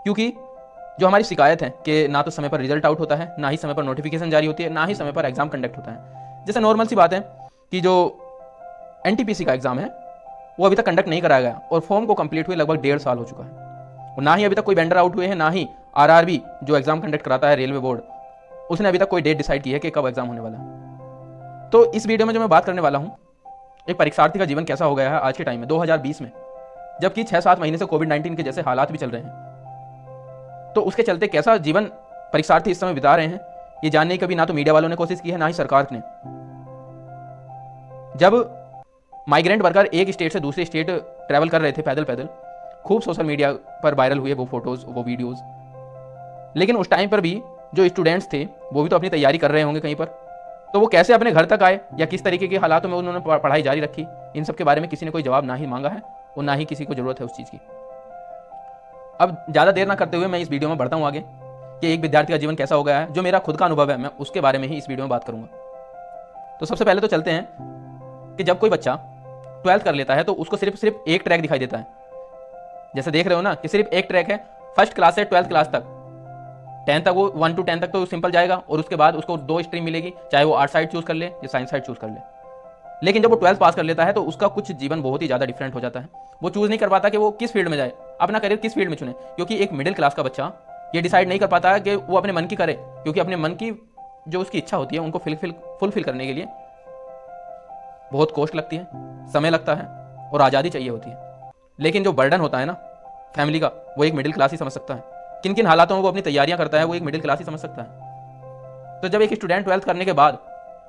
क्योंकि जो हमारी शिकायत है कि ना तो समय पर रिजल्ट आउट होता है, ना ही समय पर नोटिफिकेशन जारी होती है, ना ही समय पर एग्जाम कंडक्ट होता है। जैसे नॉर्मल सी बात है कि जो एनटीपीसी का एग्जाम है वो अभी तक कंडक्ट नहीं कराया गया और फॉर्म को कंप्लीट हुए लगभग 1.5 साल हो चुका है, और ना ही अभी तक कोई वेंडर आउट हुए हैं, ना ही आरआरबी जो एग्जाम कंडक्ट कराता है रेलवे बोर्ड, उसने अभी तक कोई डेट डिसाइड की है कि कब एग्जाम होने वाला है। तो इस वीडियो में जो मैं बात करने वाला हूँ, एक परीक्षार्थी का जीवन कैसा हो गया है आज के टाइम में 2020 में, जबकि 6-7 महीने से कोविड-19 के जैसे हालात भी चल रहे हैं। तो उसके चलते कैसा जीवन परीक्षार्थी इस समय बिता रहे हैं, ये जानने की कभी ना तो मीडिया वालों ने कोशिश की है, ना ही सरकार ने। जब माइग्रेंट वर्कर एक स्टेट से दूसरे स्टेट ट्रैवल कर रहे थे पैदल पैदल, खूब सोशल मीडिया पर वायरल हुए वो फोटोज, वो वीडियोज, लेकिन उस टाइम पर भी जो स्टूडेंट्स थे वो भी तो अपनी तैयारी कर रहे होंगे कहीं पर, तो वो कैसे अपने घर तक आए या किस तरीके के हालातों में उन्होंने पढ़ाई जारी रखी, इन सब के बारे में किसी ने कोई जवाब ना ही मांगा है और ना ही किसी को जरूरत है उस चीज़ की। अब ज़्यादा देर ना करते हुए मैं इस वीडियो में बढ़ता हूँ आगे कि एक विद्यार्थी का जीवन कैसा हो गया है। जो मेरा खुद का अनुभव है मैं उसके बारे में ही इस वीडियो में बात करूँगा। तो सबसे पहले तो चलते हैं कि जब कोई बच्चा 12th कर लेता है तो उसको सिर्फ एक ट्रैक दिखाई देता है। जैसे देख रहे हो ना कि सिर्फ एक ट्रैक है, फर्स्ट क्लास से 12th क्लास तक, 10 तक वो 1 to 10 तक तो सिंपल जाएगा और उसके बाद उसको 2 स्ट्रीम मिलेगी, चाहे वो आर्ट साइड चूज कर ले या साइंस साइड चूज कर ले। लेकिन जब वो 12th पास कर लेता है तो उसका कुछ जीवन बहुत ही ज़्यादा डिफरेंट हो जाता है। वो चूज नहीं कर पाता कि वो किस फील्ड में जाए, अपना करियर किस फील्ड में चुने, क्योंकि एक मिडिल क्लास का बच्चा ये डिसाइड नहीं कर पाता है कि वो अपने मन की करे, क्योंकि अपने मन की जो उसकी इच्छा होती है उनको फुलफिल करने के लिए बहुत कॉस्ट लगती है, समय लगता है और आज़ादी चाहिए होती है। लेकिन जो बर्डन होता है ना फैमिली का, वो एक मिडिल क्लास ही समझ सकता है। किन किन हालातों में वो अपनी तैयारियां करता है वो एक मिडिल क्लास ही समझ सकता है। तो जब एक स्टूडेंट 12th करने के बाद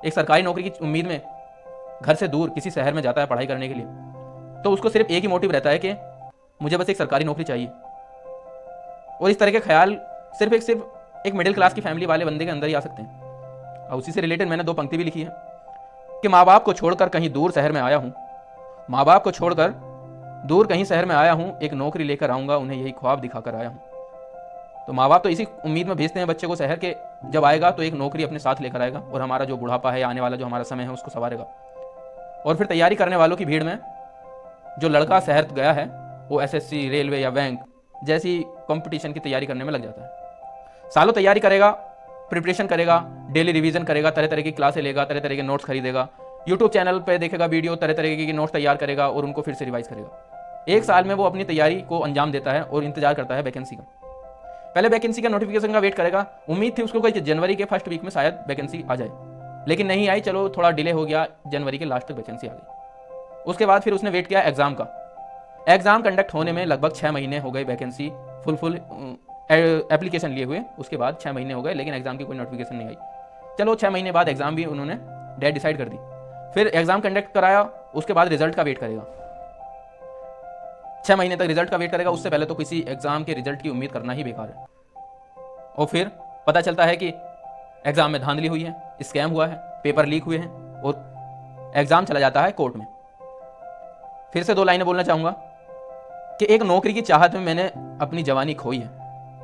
एक सरकारी नौकरी की उम्मीद में घर से दूर किसी शहर में जाता है पढ़ाई करने के लिए, तो उसको सिर्फ एक ही मोटिव रहता है कि मुझे बस एक सरकारी नौकरी चाहिए। और इस तरह के ख्याल सिर्फ एक मिडिल क्लास की फैमिली वाले बंदे के अंदर ही आ सकते हैं। और उसी से रिलेटेड मैंने 2 पंक्ति भी लिखी है कि माँ बाप को छोड़कर कहीं दूर शहर में आया हूँ, माँ बाप को छोड़कर दूर कहीं शहर में आया हूँ, एक नौकरी लेकर आऊँगा, उन्हें यही ख्वाब दिखाकर आया हूँ। तो माँ बाप तो इसी उम्मीद में भेजते हैं बच्चे को शहर के, जब आएगा तो एक नौकरी अपने साथ लेकर आएगा और हमारा जो बुढ़ापा है, आने वाला जो हमारा समय है उसको संवारेगा। और फिर तैयारी करने वालों की भीड़ में जो लड़का शहर गया है वो एसएससी, रेलवे या बैंक जैसी कंपटीशन की तैयारी करने में लग जाता है। सालों तैयारी करेगा, प्रिपरेशन करेगा, डेली रिवीजन करेगा, तरह तरह की क्लासें लेगा, तरह तरह के नोट्स खरीदेगा, यूट्यूब चैनल पे देखेगा वीडियो, तरह तरह के नोट्स तैयार करेगा और उनको फिर से रिवाइज करेगा। 1 साल में वो अपनी तैयारी को अंजाम देता है और इंतजार करता है वैकेंसी का। पहले वैकेंसी का नोटिफिकेशन का वेट करेगा, उम्मीद थी उसको कि जनवरी के फर्स्ट वीक में शायद वैकेंसी आ जाए, लेकिन नहीं आई। चलो थोड़ा डिले हो गया, जनवरी के लास्ट तक वैकेंसी आ गई। उसके बाद फिर उसने वेट किया एग्जाम का। एग्जाम कंडक्ट होने में लगभग 6 महीने हो गए, वैकेंसी फुल एप्लीकेशन लिए हुए उसके बाद 6 महीने हो गए, लेकिन एग्जाम की कोई नोटिफिकेशन नहीं आई। चलो 6 महीने बाद एग्जाम भी उन्होंने डेट डिसाइड कर दी। फिर एग्जाम कंडक्ट कराया, उसके बाद रिजल्ट का वेट करेगा, 6 महीने तक रिजल्ट का वेट करेगा। उससे पहले तो किसी एग्जाम के रिजल्ट की उम्मीद करना ही बेकार है। और फिर पता चलता है कि एग्जाम में धांधली हुई है, स्कैम हुआ है, पेपर लीक हुए हैं और एग्जाम चला जाता है कोर्ट में। फिर से 2 लाइनें बोलना चाहूंगा कि एक नौकरी की चाहत में मैंने अपनी जवानी खोई है,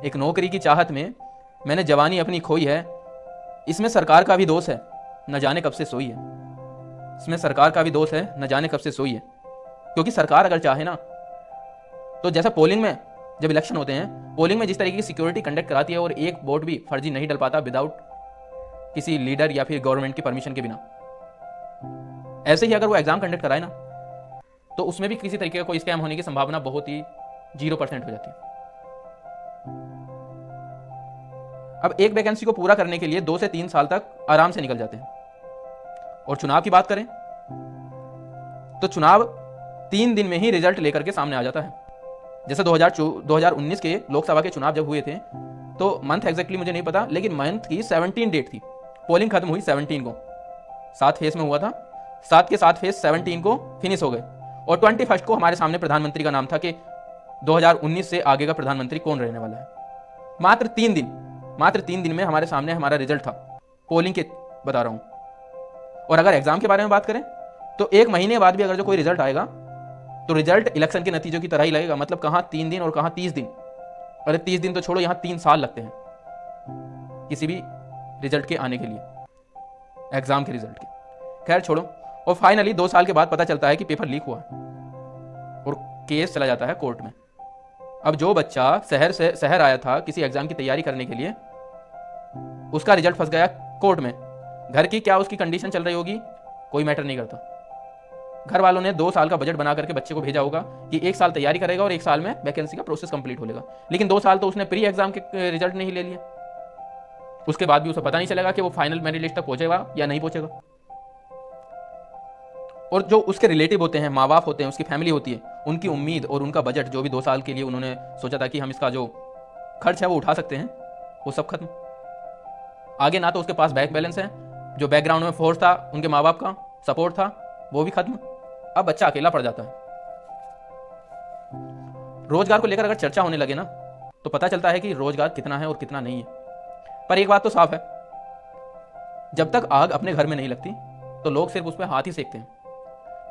एक नौकरी की चाहत में मैंने जवानी अपनी खोई है। इसमें सरकार का भी दोष है, न जाने कब से सोई है। इसमें सरकार का भी दोष है, न जाने कब से सोई है। क्योंकि सरकार अगर चाहे ना तो जैसा पोलिंग में जब इलेक्शन होते हैं, पोलिंग में जिस तरीके की सिक्योरिटी कंडक्ट कराती है और एक वोट भी फर्जी नहीं डल पाता विदाउट किसी लीडर या फिर गवर्नमेंट की परमिशन के बिना, ऐसे ही अगर वो एग्जाम कंडक्ट कराए ना तो उसमें भी किसी तरीके का कोई स्कैम होने की संभावना बहुत ही 0% हो जाती है। अब एक वैकेंसी को पूरा करने के लिए 2 से 3 साल तक आराम से निकल जाते हैं। और चुनाव की बात करें तो चुनाव 3 दिन में ही रिजल्ट लेकर के सामने आ जाता है। जैसे 2019 के लोकसभा के चुनाव जब हुए थे तो मंथ एग्जैक्टली मुझे नहीं पता, लेकिन मंथ की 17 डेट थी, पोलिंग खत्म हुई 17 को, 7 फेज में हुआ था, 7 के 7 फेज 17 को फिनिश हो गए और 21 को हमारे सामने प्रधानमंत्री का नाम था कि 2019 से आगे का प्रधानमंत्री कौन रहने वाला है। मात्र 3 दिन में हमारे सामने हमारा रिजल्ट था, पोलिंग के बता रहा हूं। और अगर एग्जाम के बारे में बात करें तो 1 महीने बाद भी अगर जो कोई रिजल्ट आएगा तो रिजल्ट इलेक्शन के नतीजों की तरह ही लगेगा। मतलब कहां 3 दिन और कहां 30 दिन। अरे 30 दिन तो छोड़ो, यहां 3 साल लगते हैं किसी भी रिजल्ट के आने के लिए, एग्जाम के रिजल्ट के। खैर छोड़ो। और फाइनली 2 साल के बाद पता चलता है कि पेपर लीक हुआ और केस चला जाता है कोर्ट में। अब जो बच्चा शहर आया था किसी एग्जाम की तैयारी करने के लिए, उसका रिजल्ट फंस गया कोर्ट में। घर की क्या उसकी कंडीशन चल रही होगी कोई मैटर नहीं करता। घर वालों ने 2 साल का बजट बना करके बच्चे को भेजा होगा कि 1 साल तैयारी करेगा और 1 साल में वैकेंसी का प्रोसेस कंप्लीट हो लेगा, लेकिन 2 साल तो उसने प्री एग्जाम के रिजल्ट नहीं ले लिए। उसके बाद भी उसे पता नहीं चलेगा कि वो फाइनल मेरिट लिस्ट तक पहुंचेगा या नहीं पहुंचेगा। और जो उसके रिलेटिव होते हैं, माँ बाप होते हैं, उसकी फैमिली होती है, उनकी उम्मीद और उनका बजट जो भी 2 साल के लिए उन्होंने सोचा था कि हम इसका जो खर्च है वो उठा सकते हैं, वो सब खत्म। आगे ना तो उसके पास बैंक बैलेंस है, जो बैकग्राउंड में फोर्स था उनके माँ बाप का सपोर्ट था वो भी खत्म। अब बच्चा अकेला पड़ जाता है। रोजगार को लेकर अगर चर्चा होने लगे ना तो पता चलता है कि रोजगार कितना है और कितना नहीं है। पर एक बात तो साफ है, जब तक आग अपने घर में नहीं लगती तो लोग सिर्फ उस पर हाथ ही सेकते हैं।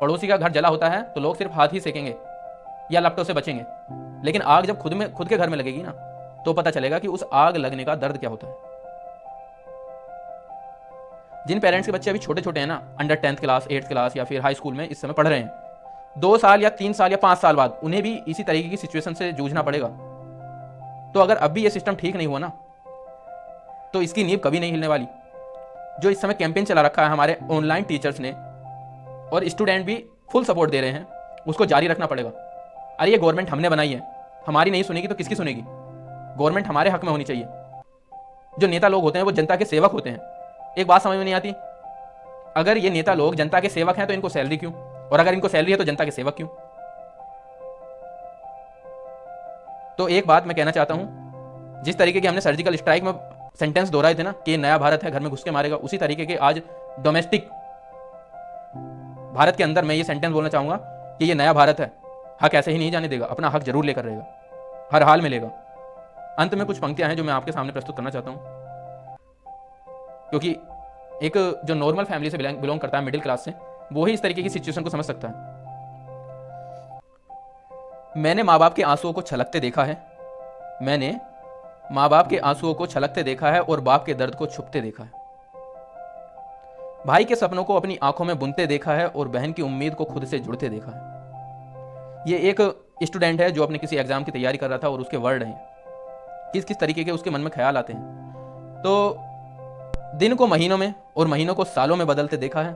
पड़ोसी का घर जला होता है तो लोग सिर्फ हाथ ही सेकेंगे या लपटों से बचेंगे, लेकिन आग जब खुद के घर में लगेगी ना तो पता चलेगा कि उस आग लगने का दर्द क्या होता है। जिन पेरेंट्स के बच्चे अभी छोटे छोटे हैं ना, under 10th class 8th class या फिर हाई स्कूल में इस समय पढ़ रहे हैं, 2 साल या 3 साल या 5 साल बाद उन्हें भी इसी तरीके की सिचुएशन से जूझना पड़ेगा। तो अगर अब भी ये सिस्टम ठीक नहीं हुआ ना तो इसकी नींव कभी नहीं हिलने वाली। जो इस समय कैंपेन चला रखा है हमारे ऑनलाइन टीचर्स ने और स्टूडेंट भी फुल सपोर्ट दे रहे हैं, उसको जारी रखना पड़ेगा। अरे ये गवर्नमेंट हमने बनाई है, हमारी नहीं सुनेगी तो किसकी सुनेगी? गवर्नमेंट हमारे हक में होनी चाहिए। जो नेता लोग होते हैं वो जनता के सेवक होते हैं। एक बात समझ में नहीं आती, अगर ये नेता लोग जनता के सेवक हैं तो इनको सैलरी क्यों, और अगर इनको सैलरी है तो जनता के सेवक क्यों? तो एक बात मैं कहना चाहता हूं, जिस तरीके की हमने सर्जिकल स्ट्राइक में सेंटेंस दोहराए थे ना कि नया भारत है घर में घुस के मारेगा, उसी तरीके के आज डोमेस्टिक भारत के अंदर मैं ये सेंटेंस बोलना चाहूंगा कि ये नया भारत है, हक ऐसे ही नहीं जाने देगा, अपना हक जरूर लेकर रहेगा, हर हाल में लेगा। अंत में कुछ पंक्तियां हैं जो मैं आपके सामने प्रस्तुत करना चाहता हूं, क्योंकि एक जो नॉर्मल फैमिली से बिलोंग करता है, मिडिल क्लास से, वो ही इस तरीके की सिचुएशन को समझ सकता है। मैंने माँ बाप के आंसुओं को छलकते देखा है, मैंने माँ बाप के आंसुओं को छलकते देखा है और बाप के दर्द को छुपते देखा है। भाई के सपनों को अपनी आंखों में बुनते देखा है और बहन की उम्मीद को खुद से जुड़ते देखा है। ये एक स्टूडेंट है जो अपने किसी एग्जाम की तैयारी कर रहा था और उसके वर्ड हैं, किस किस तरीके के उसके मन में ख्याल आते हैं। तो दिन को महीनों में और महीनों को सालों में बदलते देखा है।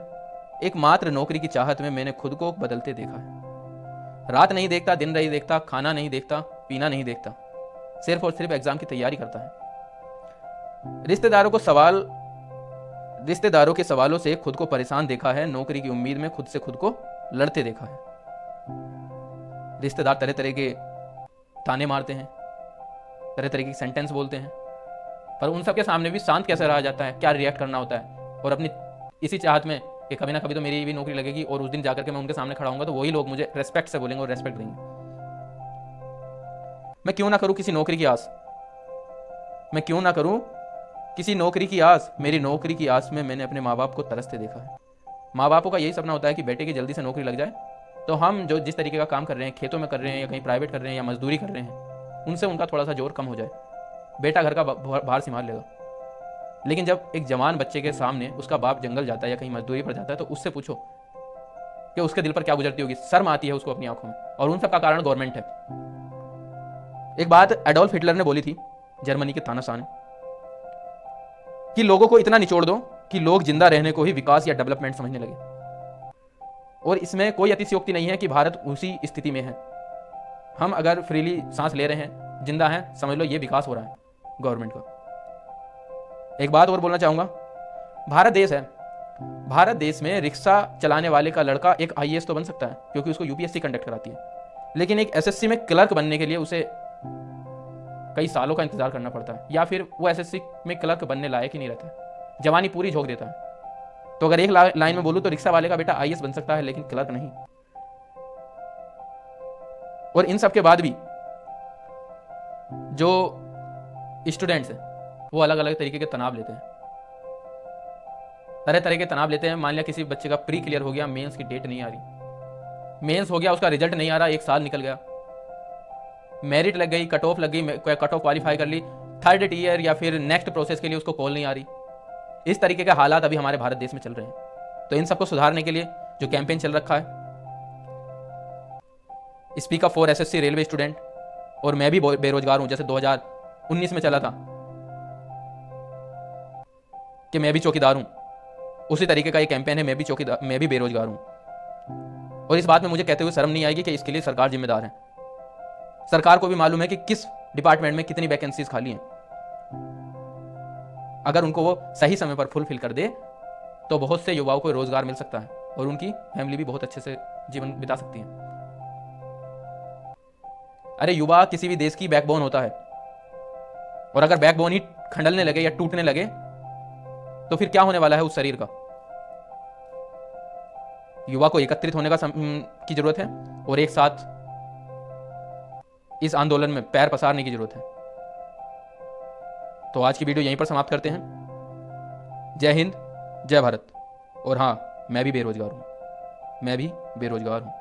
एक मात्र नौकरी की चाहत में मैंने खुद को बदलते देखा है। रात नहीं देखता, दिन नहीं देखता, खाना नहीं देखता, पीना नहीं देखता, सिर्फ और सिर्फ एग्जाम की तैयारी करता है। रिश्तेदारों के सवालों से खुद को परेशान देखा है, नौकरी की उम्मीद में खुद से खुद को लड़ते देखा है। रिश्तेदार तरह तरह के ताने मारते हैं, तरह तरह की सेंटेंस बोलते हैं, पर उन सबके सामने भी शांत कैसे रहा जाता है, क्या रिएक्ट करना होता है, और अपनी इसी चाहत में कि कभी ना कभी तो मेरी भी नौकरी लगेगी और उस दिन जाकर के मैं उनके सामने खड़ा होऊंगा तो वही लोग मुझे रेस्पेक्ट से बोलेंगे और रेस्पेक्ट देंगे। मैं क्यों ना करूं किसी नौकरी की आस, मैं क्यों ना करूं किसी नौकरी की आस। मेरी नौकरी की आस में मैंने अपने माँ बाप को तरसते देखा है। माँ बापों का यही सपना होता है कि बेटे की जल्दी से नौकरी लग जाए, तो हम जो जिस तरीके का काम कर रहे हैं, खेतों में कर रहे हैं या कहीं प्राइवेट कर रहे हैं या मजदूरी कर रहे हैं, उनसे उनका थोड़ा सा जोर कम हो जाए, बेटा घर का भार संभाल लेगा। लेकिन जब एक जवान बच्चे के सामने उसका बाप जंगल जाता है या कहीं मजदूरी पर जाता है तो उससे पूछो कि उसके दिल पर क्या गुजरती होगी। शर्म आती है उसको अपनी आंखों में, और उन सब का कारण गवर्नमेंट है। एक बात एडोल्फ हिटलर ने बोली थी, जर्मनी के तानाशाह, कि लोगों को इतना निचोड़ दो कि लोग जिंदा रहने को ही विकास या डेवलपमेंट समझने लगे। और इसमें कोई अतिशयोक्ति नहीं है कि भारत उसी स्थिति में है। हम अगर फ्रीली सांस ले रहे हैं, जिंदा हैं, समझ लो ये विकास हो रहा है गवर्नमेंट का। एक बात और बोलना चाहूंगा, भारत देश है, भारत देश में रिक्शा चलाने वाले का लड़का एक आईएएस तो बन सकता है क्योंकि उसको यूपीएससी कंडक्ट कराती है, लेकिन एक एसएससी में क्लर्क बनने के लिए उसे कई सालों का इंतजार करना पड़ता है, या फिर वो एसएससी में क्लर्क बनने लायक ही नहीं रहता, जवानी पूरी झोंक देता है। तो अगर एक लाइन में बोलूं तो रिक्शा वाले का बेटा आईएएस बन सकता है लेकिन क्लर्क नहीं। और इन सब के बाद भी जो स्टूडेंट्स हैं वो अलग अलग तरीके के तनाव लेते हैं, तरह तरह के तनाव लेते हैं। मान लिया किसी बच्चे का प्री क्लियर हो गया, मेंस की डेट नहीं आ रही, मेंस हो गया, उसका रिजल्ट नहीं आ रहा, 1 साल निकल गया, मेरिट लग गई, कट ऑफ लग गई, कट ऑफ क्वालिफाई कर ली, 3rd ईयर या फिर नेक्स्ट प्रोसेस के लिए उसको कॉल नहीं आ रही। इस तरीके के हालात अभी हमारे भारत देश में चल रहे हैं। तो इन सबको सुधारने के लिए जो कैंपेन चल रखा है, speak up for SSC railway student, और मैं भी बेरोजगार हूं, जैसे 2019 में चला था कि मैं भी चौकीदार हूं, उसी तरीके का ये कैंपेन है, मैं भी बेरोजगार हूं। और इस बात में मुझे कहते हुए शर्म नहीं आएगी कि इसके लिए सरकार जिम्मेदार है। सरकार को भी मालूम है कि किस डिपार्टमेंट में कितनी वैकेंसीज खाली हैं। अगर उनको वो सही समय पर फुलफिल कर दे तो बहुत से युवाओं को रोजगार मिल सकता है और उनकी फैमिली भी बहुत अच्छे से जीवन बिता सकती है। अरे युवा किसी भी देश की बैकबोन होता है, और अगर बैकबोन ही खंडलने लगे या टूटने लगे तो फिर क्या होने वाला है उस शरीर का। युवा को एकत्रित होने की जरूरत है और एक साथ इस आंदोलन में पैर पसारने की जरूरत है। तो आज की वीडियो यहीं पर समाप्त करते हैं। जय हिंद, जय भारत। और हाँ, मैं भी बेरोजगार हूं।